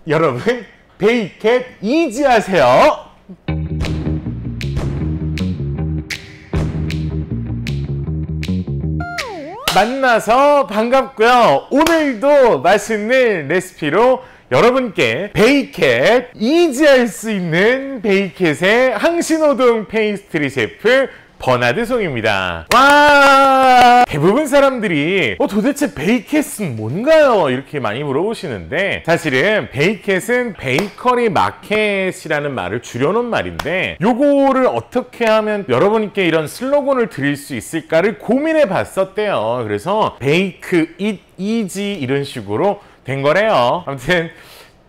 여러분 베이캣 이지하세요. 만나서 반갑고요. 오늘도 맛있는 레시피로 여러분께 베이캣 이지할 수 있는 베이캣의 항신호동 페이스트리 셰프 버나드 송입니다. 와! 대부분 사람들이 도대체 베이캣은 뭔가요? 이렇게 많이 물어보시는데, 사실은 베이캣은 베이커리 마켓이라는 말을 줄여놓은 말인데, 요거를 어떻게 하면 여러분께 이런 슬로건을 드릴 수 있을까를 고민해 봤었대요. 그래서 베이크 잇 이지 이런 식으로 된 거래요. 아무튼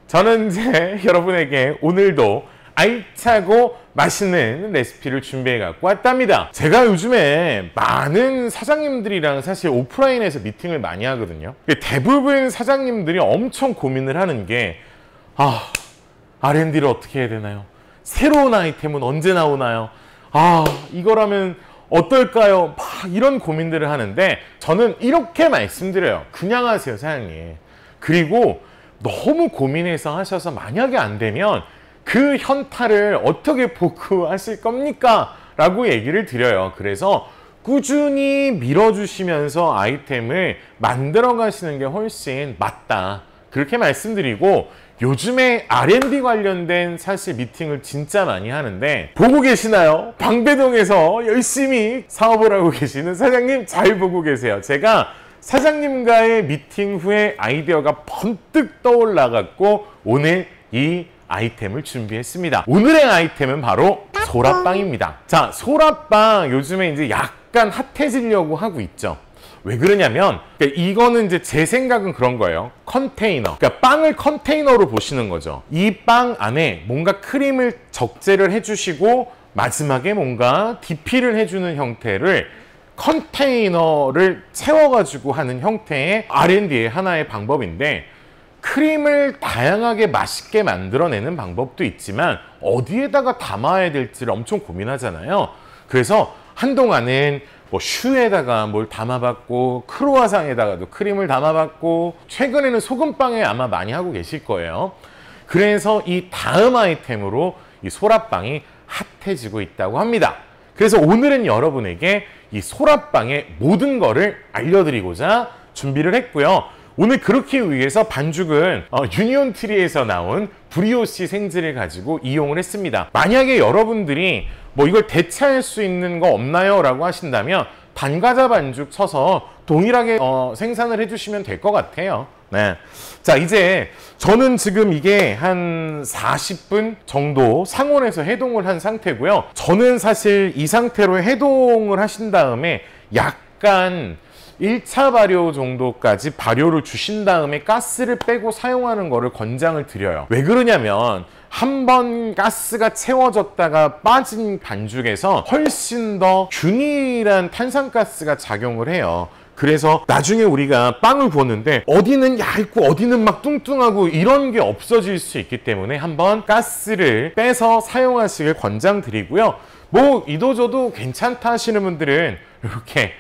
저는 이제 여러분에게 오늘도 알차고 맛있는 레시피를 준비해 갖고 왔답니다. 제가 요즘에 많은 사장님들이랑 사실 오프라인에서 미팅을 많이 하거든요. 대부분 사장님들이 엄청 고민을 하는 게 R&D를 어떻게 해야 되나요? 새로운 아이템은 언제 나오나요? 이거라면 어떨까요? 막 이런 고민들을 하는데, 저는 이렇게 말씀드려요. 그냥 하세요, 사장님. 그리고 너무 고민해서 하셔서 만약에 안 되면 그 현타를 어떻게 복구하실 겁니까? 라고 얘기를 드려요. 그래서 꾸준히 밀어주시면서 아이템을 만들어 가시는 게 훨씬 맞다, 그렇게 말씀드리고, 요즘에 R&D 관련된 사실 미팅을 진짜 많이 하는데, 보고 계시나요? 방배동에서 열심히 사업을 하고 계시는 사장님 잘 보고 계세요. 제가 사장님과의 미팅 후에 아이디어가 번뜩 떠올라갖고 오늘 이 아이템을 준비했습니다. 오늘의 아이템은 바로 소라빵입니다. 자, 소라빵 요즘에 이제 약간 핫해지려고 하고 있죠. 왜 그러냐면, 이거는 이제 제 생각은 그런 거예요. 컨테이너. 그러니까 빵을 컨테이너로 보시는 거죠. 이 빵 안에 뭔가 크림을 적재를 해주시고 마지막에 뭔가 디피를 해주는 형태를, 컨테이너를 채워가지고 하는 형태의 R&D의 하나의 방법인데, 크림을 다양하게 맛있게 만들어내는 방법도 있지만 어디에다가 담아야 될지를 엄청 고민하잖아요. 그래서 한동안은 뭐 슈에다가 뭘 담아봤고, 크로와상에다가도 크림을 담아봤고, 최근에는 소금빵에 아마 많이 하고 계실 거예요. 그래서 이 다음 아이템으로 이 소라빵이 핫해지고 있다고 합니다. 그래서 오늘은 여러분에게 이 소라빵의 모든 거를 알려드리고자 준비를 했고요. 오늘 그렇기 위해서 반죽은 유니온트리에서 나온 브리오시 생지를 가지고 이용을 했습니다. 만약에 여러분들이 뭐 이걸 대체할 수 있는 거 없나요? 라고 하신다면 단과자 반죽 쳐서 동일하게 생산을 해주시면 될 것 같아요. 네. 자, 이제 저는 지금 이게 한 40분 정도 상온에서 해동을 한 상태고요. 저는 사실 이 상태로 해동을 하신 다음에 약간 1차 발효 정도까지 발효를 주신 다음에 가스를 빼고 사용하는 거를 권장을 드려요. 왜 그러냐면, 한번 가스가 채워졌다가 빠진 반죽에서 훨씬 더 균일한 탄산가스가 작용을 해요. 그래서 나중에 우리가 빵을 구웠는데 어디는 얇고 어디는 막 뚱뚱하고 이런 게 없어질 수 있기 때문에 한번 가스를 빼서 사용하시길 권장드리고요. 뭐 이도저도 괜찮다 하시는 분들은 이렇게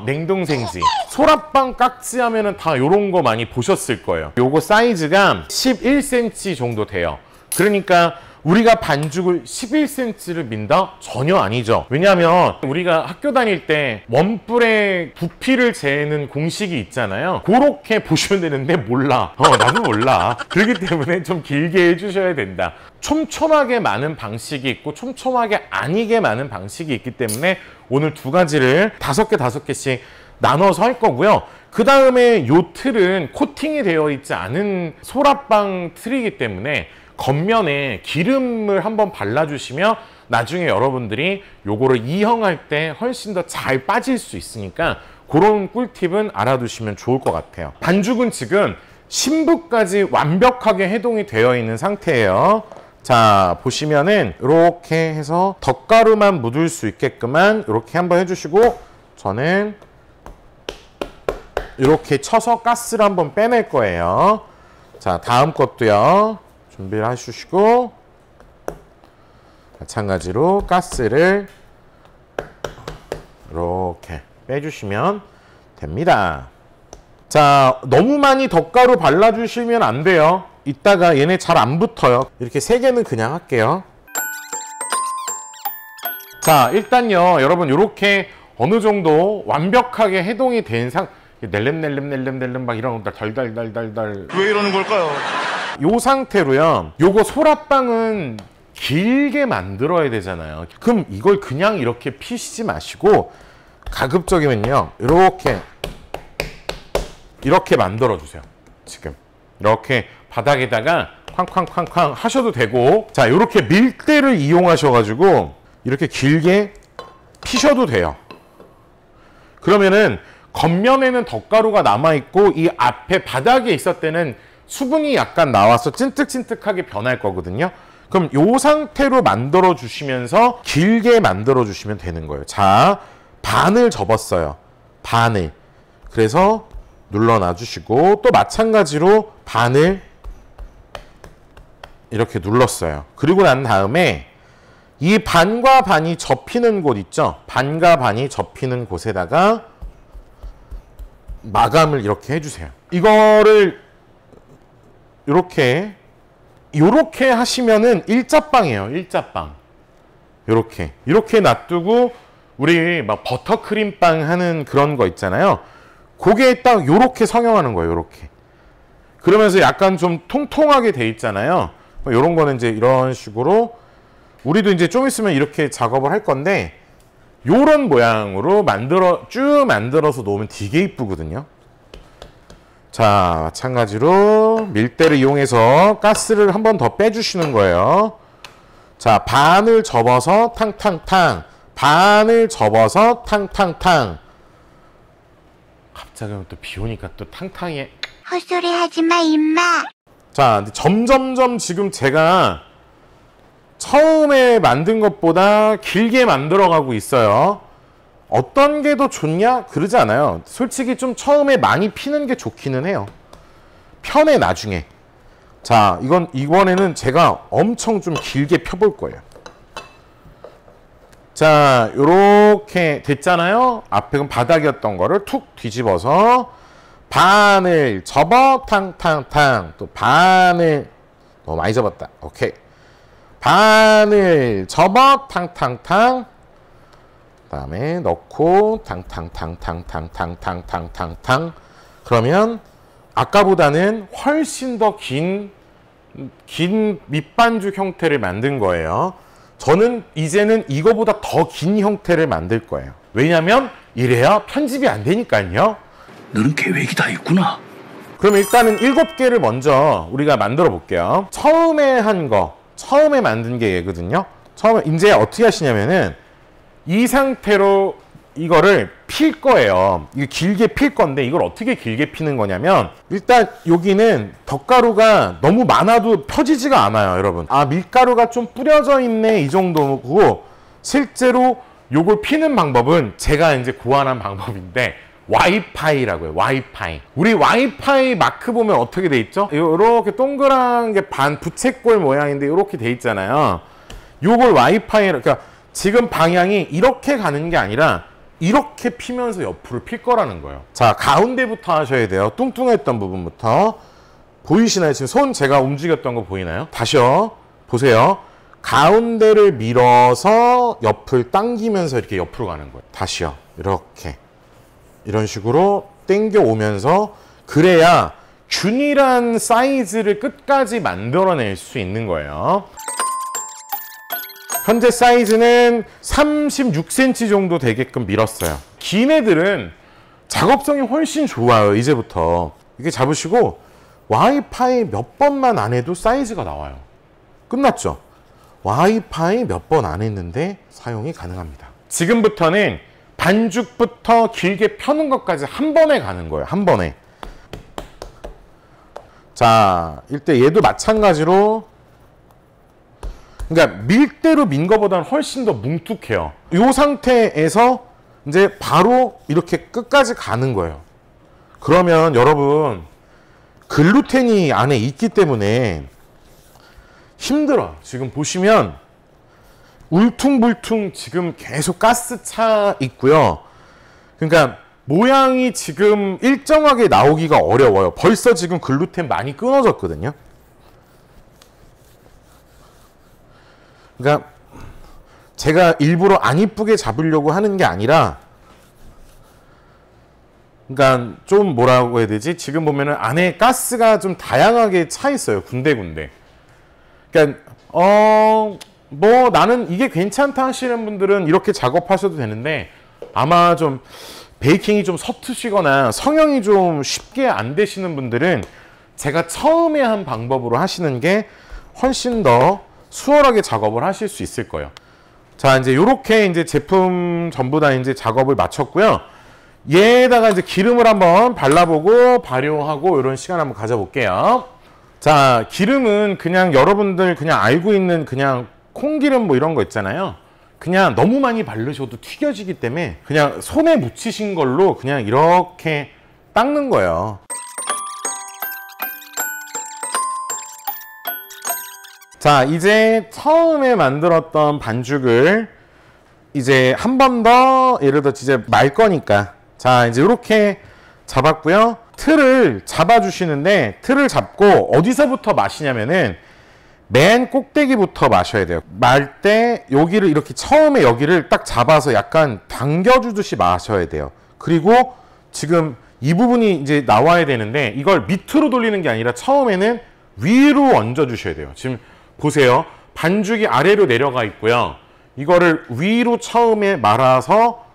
냉동생지, 소라빵 깍지 하면은 다 요런 거 많이 보셨을 거예요. 요거 사이즈가 11cm 정도 돼요. 그러니까 우리가 반죽을 11cm를 민다? 전혀 아니죠. 왜냐하면 우리가 학교 다닐 때 원뿔의 부피를 재는 공식이 있잖아요. 그렇게 보시면 되는데 몰라. 나도 몰라. 그렇기 때문에 좀 길게 해주셔야 된다. 촘촘하게 많은 방식이 있고 촘촘하게 아니게 많은 방식이 있기 때문에 오늘 두 가지를 5개씩 나눠서 할 거고요. 그 다음에 요 틀은 코팅이 되어 있지 않은 소라빵 틀이기 때문에 겉면에 기름을 한번 발라주시면 나중에 여러분들이 요거를 이형할 때 훨씬 더 잘 빠질 수 있으니까 그런 꿀팁은 알아두시면 좋을 것 같아요. 반죽은 지금 심부까지 완벽하게 해동이 되어 있는 상태예요. 자, 보시면은 이렇게 해서 덧가루만 묻을 수 있게끔만 이렇게 한번 해주시고, 저는 이렇게 쳐서 가스를 한번 빼낼 거예요. 자, 다음 것도요. 준비를 해주시고, 마찬가지로 가스를 이렇게 빼주시면 됩니다. 자, 너무 많이 덧가루 발라주시면 안 돼요. 이따가 얘네 잘 안 붙어요. 이렇게 3개는 그냥 할게요. 자, 일단요 여러분 이렇게 어느 정도 완벽하게 해동이 된 낼름 막 이런 달달달달달 왜 이러는 걸까요? 요 상태로요 요거 소라빵은 길게 만들어야 되잖아요. 그럼 이걸 그냥 이렇게 피시지 마시고 가급적이면요 이렇게 만들어 주세요. 지금 이렇게 바닥에다가 쾅쾅쾅쾅 하셔도 되고, 자 이렇게 밀대를 이용하셔 가지고 이렇게 길게 피셔도 돼요. 그러면은 겉면에는 덧가루가 남아있고 이 앞에 바닥에 있을 때는 수분이 약간 나와서 찐득찐득하게 변할 거거든요. 그럼 이 상태로 만들어 주시면서 길게 만들어 주시면 되는 거예요. 자, 반을 접었어요. 반을. 그래서 눌러놔 주시고 또 마찬가지로 반을 이렇게 눌렀어요. 그리고 난 다음에 이 반과 반이 접히는 곳 있죠? 반과 반이 접히는 곳에다가 마감을 이렇게 해주세요. 이거를 요렇게 하시면은 일자빵이에요. 일자빵. 이렇게 놔두고 우리 막 버터크림빵 하는 그런 거 있잖아요. 그게 딱 요렇게 성형하는 거예요. 요렇게. 그러면서 약간 좀 통통하게 돼 있잖아요. 요런 거는 이제 이런 식으로 우리도 이제 좀 있으면 이렇게 작업을 할 건데 요런 모양으로 쭉 만들어서 놓으면 되게 이쁘거든요. 자, 마찬가지로 밀대를 이용해서 가스를 한 번 더 빼주시는 거예요. 자, 반을 접어서 탕탕탕, 반을 접어서 탕탕탕. 갑자기 또 비 오니까 또 탕탕이. 헛소리 하지마 임마. 자, 근데 점점점 지금 제가 처음에 만든 것보다 길게 만들어가고 있어요. 어떤 게 더 좋냐? 그러지 않아요. 솔직히 좀 처음에 많이 피는 게 좋기는 해요. 편해 나중에. 자, 이번에는 제가 엄청 좀 길게 펴볼 거예요. 자, 요렇게 됐잖아요. 앞에 그 바닥이었던 거를 툭 뒤집어서 반을 접어 탕탕탕, 또 반을 너무 많이 접었다. 오케이. 반을 접어 탕탕탕, 그다음에 넣고 탕탕탕탕탕탕탕탕탕탕. 그러면 아까보다는 훨씬 더 긴 밑반죽 형태를 만든 거예요. 저는 이제는 이거보다 더 긴 형태를 만들 거예요. 왜냐면 이래야 편집이 안 되니까요. 너는 계획이 다 있구나. 그럼 일단은 7개를 먼저 우리가 만들어 볼게요. 처음에 만든 게 얘거든요. 처음에 이제 어떻게 하시냐면은 이 상태로 이거를 필 거예요. 이게 길게 필 건데 이걸 어떻게 길게 피는 거냐면 일단 여기는 덧가루가 너무 많아도 펴지지가 않아요, 여러분. 아, 밀가루가 좀 뿌려져 있네 이 정도고, 실제로 요걸 피는 방법은 제가 이제 고안한 방법인데 와이파이라고 해요. 와이파이. 우리 와이파이 마크 보면 어떻게 돼 있죠? 이렇게 동그란 게 반 부채꼴 모양인데 이렇게 돼 있잖아요. 요걸 와이파이, 그러니까 지금 방향이 이렇게 가는 게 아니라 이렇게 피면서 옆으로 필 거라는 거예요. 자, 가운데부터 하셔야 돼요. 뚱뚱했던 부분부터. 보이시나요? 지금 손 제가 움직였던 거 보이나요? 다시요. 보세요. 가운데를 밀어서 옆을 당기면서 이렇게 옆으로 가는 거예요. 다시요. 이렇게. 이런 식으로 당겨 오면서, 그래야 균일한 사이즈를 끝까지 만들어낼 수 있는 거예요. 현재 사이즈는 36cm 정도 되게끔 밀었어요. 긴 애들은 작업성이 훨씬 좋아요. 이제부터 이렇게 잡으시고 와이파이 몇 번만 안 해도 사이즈가 나와요. 끝났죠? 와이파이 몇 번 안 했는데 사용이 가능합니다. 지금부터는 반죽부터 길게 펴는 것까지 한 번에 가는 거예요. 한 번에. 자, 일단 얘도 마찬가지로, 그러니까 밀대로 민 거보다는 훨씬 더 뭉툭해요. 이 상태에서 이제 바로 이렇게 끝까지 가는 거예요. 그러면 여러분 글루텐이 안에 있기 때문에 힘들어요. 지금 보시면 울퉁불퉁 지금 계속 가스 차 있고요. 그러니까 모양이 지금 일정하게 나오기가 어려워요. 벌써 지금 글루텐 많이 끊어졌거든요. 그러니까 제가 일부러 안 이쁘게 잡으려고 하는 게 아니라, 그러니까 좀 뭐라고 해야 되지? 지금 보면은 안에 가스가 좀 다양하게 차 있어요. 군데군데. 그러니까 뭐 나는 이게 괜찮다 하시는 분들은 이렇게 작업하셔도 되는데, 아마 좀 베이킹이 좀 서투시거나 성형이 좀 쉽게 안 되시는 분들은 제가 처음에 한 방법으로 하시는 게 훨씬 더 수월하게 작업을 하실 수 있을 거예요. 자, 이제 요렇게 이제 제품 전부 다 이제 작업을 마쳤고요. 얘에다가 이제 기름을 한번 발라보고 발효하고 이런 시간 한번 가져볼게요. 자, 기름은 그냥 여러분들 그냥 알고 있는 그냥 콩기름 뭐 이런 거 있잖아요. 그냥 너무 많이 바르셔도 튀겨지기 때문에 그냥 손에 묻히신 걸로 그냥 이렇게 닦는 거예요. 자, 이제 처음에 만들었던 반죽을 이제 한 번 더 예를 들어 이제 말 거니까, 자, 이제 이렇게 잡았고요. 틀을 잡아주시는데, 틀을 잡고 어디서부터 마시냐면은 맨 꼭대기부터 마셔야 돼요. 말 때 여기를 이렇게 처음에 여기를 딱 잡아서 약간 당겨주듯이 마셔야 돼요. 그리고 지금 이 부분이 이제 나와야 되는데, 이걸 밑으로 돌리는 게 아니라 처음에는 위로 얹어 주셔야 돼요. 지금 보세요. 반죽이 아래로 내려가 있고요. 이거를 위로 처음에 말아서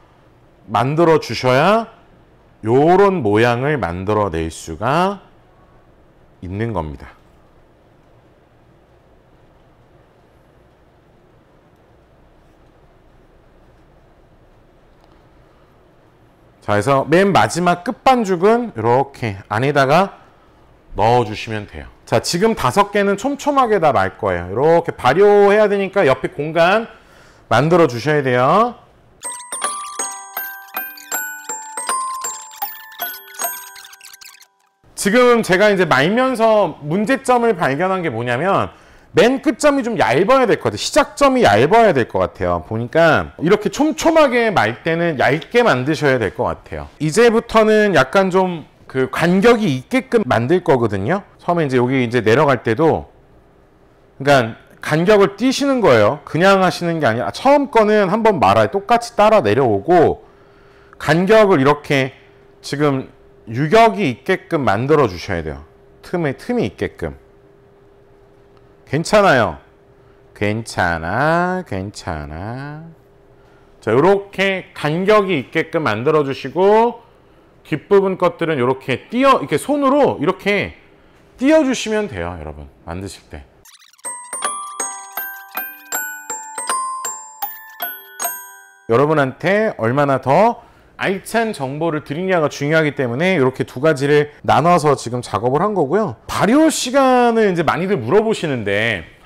만들어 주셔야 요런 모양을 만들어 낼 수가 있는 겁니다. 자, 그래서 맨 마지막 끝반죽은 이렇게 안에다가 넣어주시면 돼요. 자, 지금 5개는 촘촘하게 다 말 거예요. 이렇게 발효해야 되니까 옆에 공간 만들어 주셔야 돼요. 지금 제가 이제 말면서 문제점을 발견한 게 뭐냐면, 맨 끝점이 좀 얇아야 될 것 같아요. 시작점이 얇아야 될 것 같아요. 보니까 이렇게 촘촘하게 말 때는 얇게 만드셔야 될 것 같아요. 이제부터는 약간 좀 그 간격이 있게끔 만들 거거든요. 처음에 이제 여기 이제 내려갈 때도, 그러니까 간격을 띄시는 거예요. 그냥 하시는 게 아니라 처음 거는 한번 말아요. 똑같이 따라 내려오고 간격을 이렇게 지금 유격이 있게끔 만들어 주셔야 돼요. 틈이 있게끔. 괜찮아요. 괜찮아. 자, 이렇게 간격이 있게끔 만들어 주시고, 뒷부분 것들은 이렇게 이렇게 손으로 이렇게 띄워 주시면 돼요, 여러분. 만드실 때. 여러분한테 얼마나 더 알찬 정보를 드리냐가 중요하기 때문에 이렇게 두 가지를 나눠서 지금 작업을 한 거고요. 발효 시간을 이제 많이들 물어보시는데,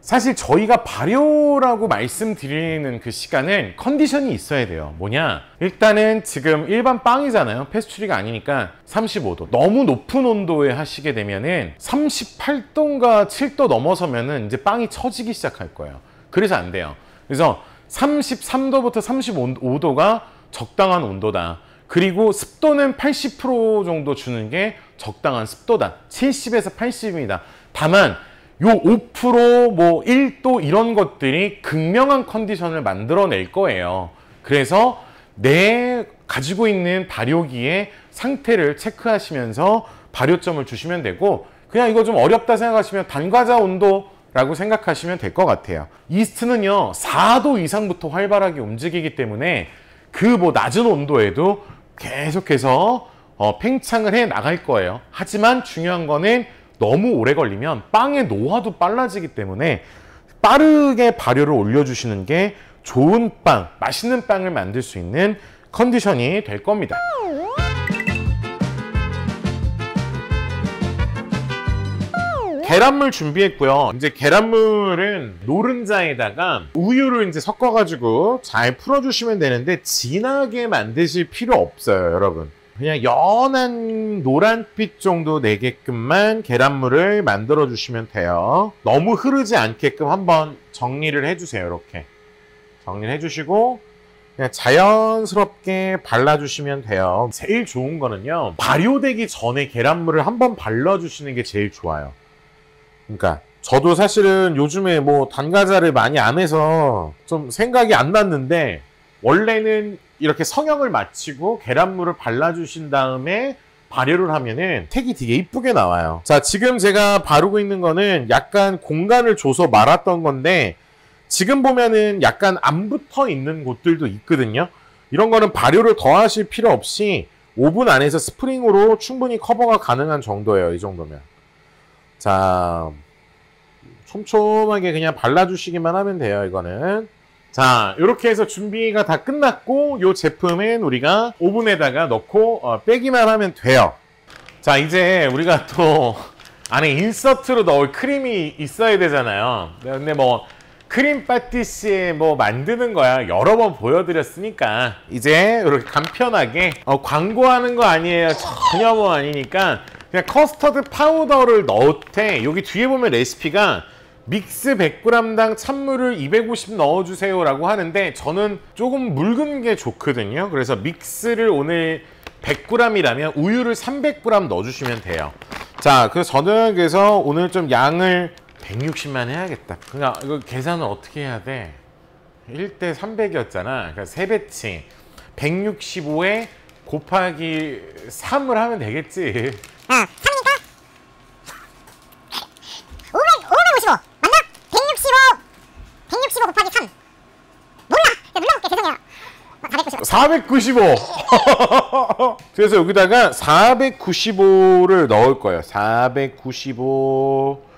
사실 저희가 발효라고 말씀드리는 그 시간은 컨디션이 있어야 돼요. 뭐냐? 일단은 지금 일반 빵이잖아요. 패스츄리가 아니니까 35도. 너무 높은 온도에 하시게 되면은 38도인가 7도 넘어서면은 이제 빵이 처지기 시작할 거예요. 그래서 안 돼요. 그래서 33도부터 35도가 적당한 온도다. 그리고 습도는 80% 정도 주는 게 적당한 습도다. 70에서 80입니다. 다만 요 5%, 뭐 1도 이런 것들이 극명한 컨디션을 만들어낼 거예요. 그래서 내 가지고 있는 발효기의 상태를 체크하시면서 발효점을 주시면 되고, 그냥 이거 좀 어렵다 생각하시면 단과자 온도라고 생각하시면 될 것 같아요. 이스트는요 4도 이상부터 활발하게 움직이기 때문에 그 뭐 낮은 온도에도 계속해서 팽창을 해 나갈 거예요. 하지만 중요한 거는 너무 오래 걸리면 빵의 노화도 빨라지기 때문에 빠르게 발효를 올려주시는 게 좋은 빵, 맛있는 빵을 만들 수 있는 컨디션이 될 겁니다. 계란물 준비했고요. 이제 계란물은 노른자에다가 우유를 이제 섞어가지고 잘 풀어주시면 되는데, 진하게 만드실 필요 없어요, 여러분. 그냥 연한 노란빛 정도 내게끔만 계란물을 만들어 주시면 돼요. 너무 흐르지 않게끔 한번 정리를 해주세요. 이렇게 정리를 해주시고 그냥 자연스럽게 발라주시면 돼요. 제일 좋은 거는요, 발효되기 전에 계란물을 한번 발라주시는 게 제일 좋아요. 그러니까 저도 사실은 요즘에 뭐 단과자를 많이 안 해서 좀 생각이 안 났는데, 원래는 이렇게 성형을 마치고 계란물을 발라주신 다음에 발효를 하면은 색이 되게 이쁘게 나와요. 자, 지금 제가 바르고 있는 거는 약간 공간을 줘서 말았던 건데, 지금 보면은 약간 안 붙어 있는 곳들도 있거든요. 이런 거는 발효를 더 하실 필요 없이 오븐 안에서 스프링으로 충분히 커버가 가능한 정도예요. 이 정도면. 자, 촘촘하게 그냥 발라주시기만 하면 돼요. 이거는. 자, 이렇게 해서 준비가 다 끝났고, 이 제품은 우리가 오븐에다가 넣고 빼기만 하면 돼요. 자, 이제 우리가 또 안에 인서트로 넣을 크림이 있어야 되잖아요. 근데 뭐 크림 파티시에 뭐 만드는 거야 여러 번 보여드렸으니까 이제 이렇게 간편하게 광고하는 거 아니에요. 전혀 뭐 아니니까 그냥 커스터드 파우더를 넣되, 여기 뒤에 보면 레시피가 믹스 100g당 찬물을 250 넣어주세요 라고 하는데, 저는 조금 묽은 게 좋거든요. 그래서 믹스를 오늘 100g이라면 우유를 300g 넣어주시면 돼요. 자, 저는 그래서 오늘 좀 양을 160만 해야겠다. 그러니까 이거 계산을 어떻게 해야 돼? 1대 300이었잖아. 그러니까 3배치 165에 곱하기 3을 하면 되겠지. 3이니까 555 맞나? 165 곱하기 3 몰라! 눌러볼게. 죄송해요. 495. 그래서 여기다가 495를 넣을 거예요. 490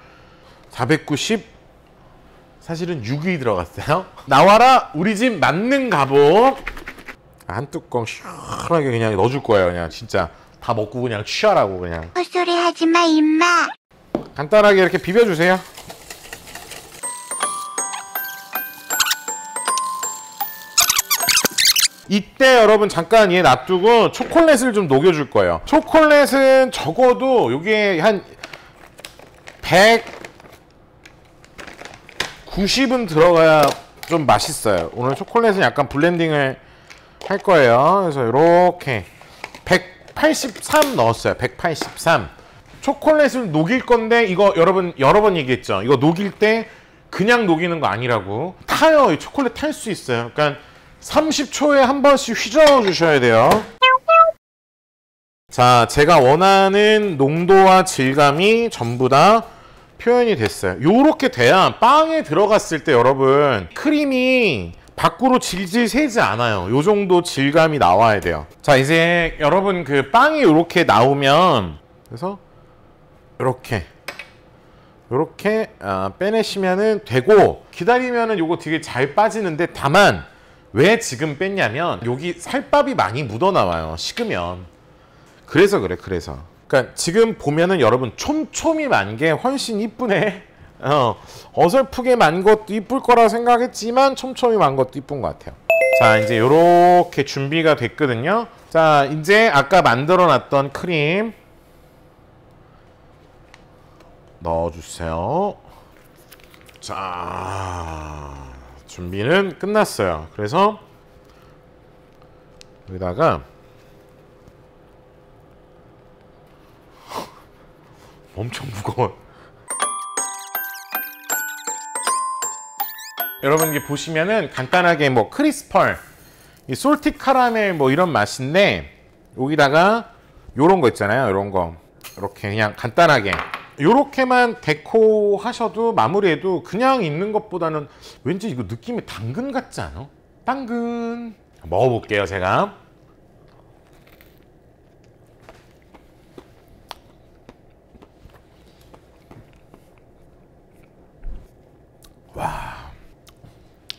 사실은 6이 들어갔어요. 나와라 우리 집 만능 갑옷. 한 뚜껑 시원하게 그냥 넣어줄 거예요. 그냥 진짜 다 먹고 그냥 취하라고. 그냥 헛소리 하지마 임마. 간단하게 이렇게 비벼주세요. 이때 여러분 잠깐 얘 놔두고 초콜릿을 좀 녹여줄 거예요. 초콜릿은 적어도 여기에 한 190은 들어가야 좀 맛있어요. 오늘 초콜릿은 약간 블렌딩을 할 거예요. 그래서 이렇게 183 넣었어요. 183. 초콜릿을 녹일 건데, 이거 여러분 여러 번 얘기했죠. 이거 녹일 때 그냥 녹이는 거 아니라고. 타요. 이 초콜릿 탈 수 있어요. 그러니까 30초에 한 번씩 휘저어 주셔야 돼요. 자, 제가 원하는 농도와 질감이 전부 다 표현이 됐어요. 요렇게 돼야 빵에 들어갔을 때 여러분 크림이 밖으로 질질 새지 않아요. 요 정도 질감이 나와야 돼요. 자, 이제 여러분 그 빵이 요렇게 나오면, 그래서 요렇게 빼내시면은 되고, 기다리면은 요거 되게 잘 빠지는데, 다만 왜 지금 뺐냐면 여기 살밥이 많이 묻어 나와요. 식으면. 그래서 그래. 그러니까 지금 보면은 여러분 촘촘히 만 게 훨씬 이쁘네. 어설프게 만 것도 이쁠 거라 생각했지만 촘촘히 만 것도 이쁜 것 같아요. 자, 이제 요렇게 준비가 됐거든요. 자, 이제 아까 만들어 놨던 크림 넣어주세요. 자, 준비는 끝났어요. 그래서 여기다가 엄청 무거워. 여러분 이게 보시면은 간단하게 뭐 크리스펄, 이 솔티 카라멜 뭐 이런 맛인데, 여기다가 요런 거 있잖아요. 요런 거 이렇게 그냥 간단하게 요렇게만 데코 하셔도, 마무리해도 그냥 있는 것보다는 왠지 이거 느낌이 당근 같지 않아? 당근. 먹어볼게요. 제가 와,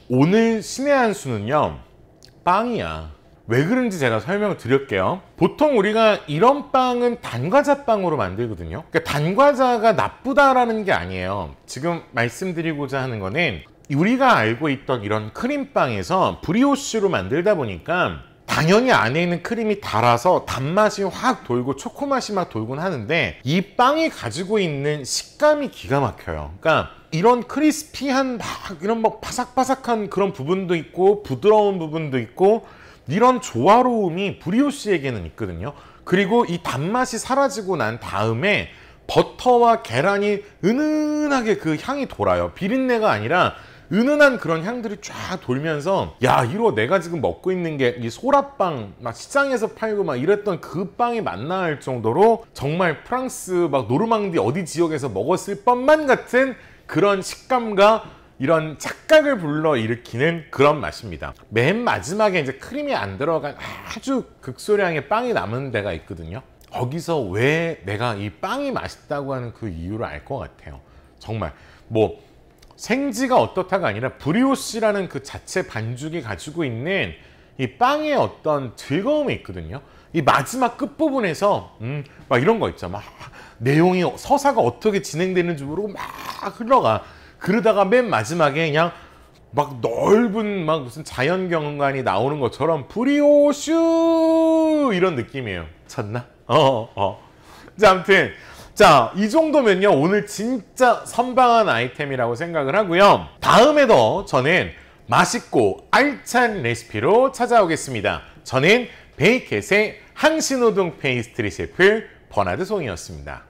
오늘 신의 한 수는요 빵이야. 왜 그런지 제가 설명을 드릴게요. 보통 우리가 이런 빵은 단과자빵으로 만들거든요. 그러니까 단과자가 나쁘다라는 게 아니에요. 지금 말씀드리고자 하는 거는, 우리가 알고 있던 이런 크림빵에서 브리오쉬로 만들다 보니까 당연히 안에 있는 크림이 달아서 단맛이 확 돌고 초코맛이 막 돌곤 하는데, 이 빵이 가지고 있는 식감이 기가 막혀요. 그러니까 이런 크리스피한 막 이런 뭐 바삭바삭한 그런 부분도 있고 부드러운 부분도 있고, 이런 조화로움이 브리오쉬에게는 있거든요. 그리고 이 단맛이 사라지고 난 다음에 버터와 계란이 은은하게 그 향이 돌아요. 비린내가 아니라 은은한 그런 향들이 쫙 돌면서 야, 이거 내가 지금 먹고 있는 게 이 소라빵 막 시장에서 팔고 막 이랬던 그 빵이 맞나 할 정도로 정말 프랑스 막 노르망디 어디 지역에서 먹었을 것만 같은 그런 식감과 이런 착각을 불러일으키는 그런 맛입니다. 맨 마지막에 이제 크림이 안 들어간 아주 극소량의 빵이 남은 데가 있거든요. 거기서 왜 내가 이 빵이 맛있다고 하는 그 이유를 알 것 같아요. 정말 뭐 생지가 어떻다가 아니라 브리오시라는 그 자체 반죽이 가지고 있는 이 빵의 어떤 즐거움이 있거든요. 이 마지막 끝부분에서 막 이런 거 있죠. 막 내용이 서사가 어떻게 진행되는지 모르고 막 흘러가. 그러다가 맨 마지막에 그냥 막 넓은 막 무슨 자연 경관이 나오는 것처럼 브리오슈 이런 느낌이에요. 쳤나? 자, 아무튼 자, 이 정도면요 오늘 진짜 선방한 아이템이라고 생각을 하고요. 다음에도 저는 맛있고 알찬 레시피로 찾아오겠습니다. 저는 베이켓의 항신우동 페이스트리 셰프 버나드 송이었습니다.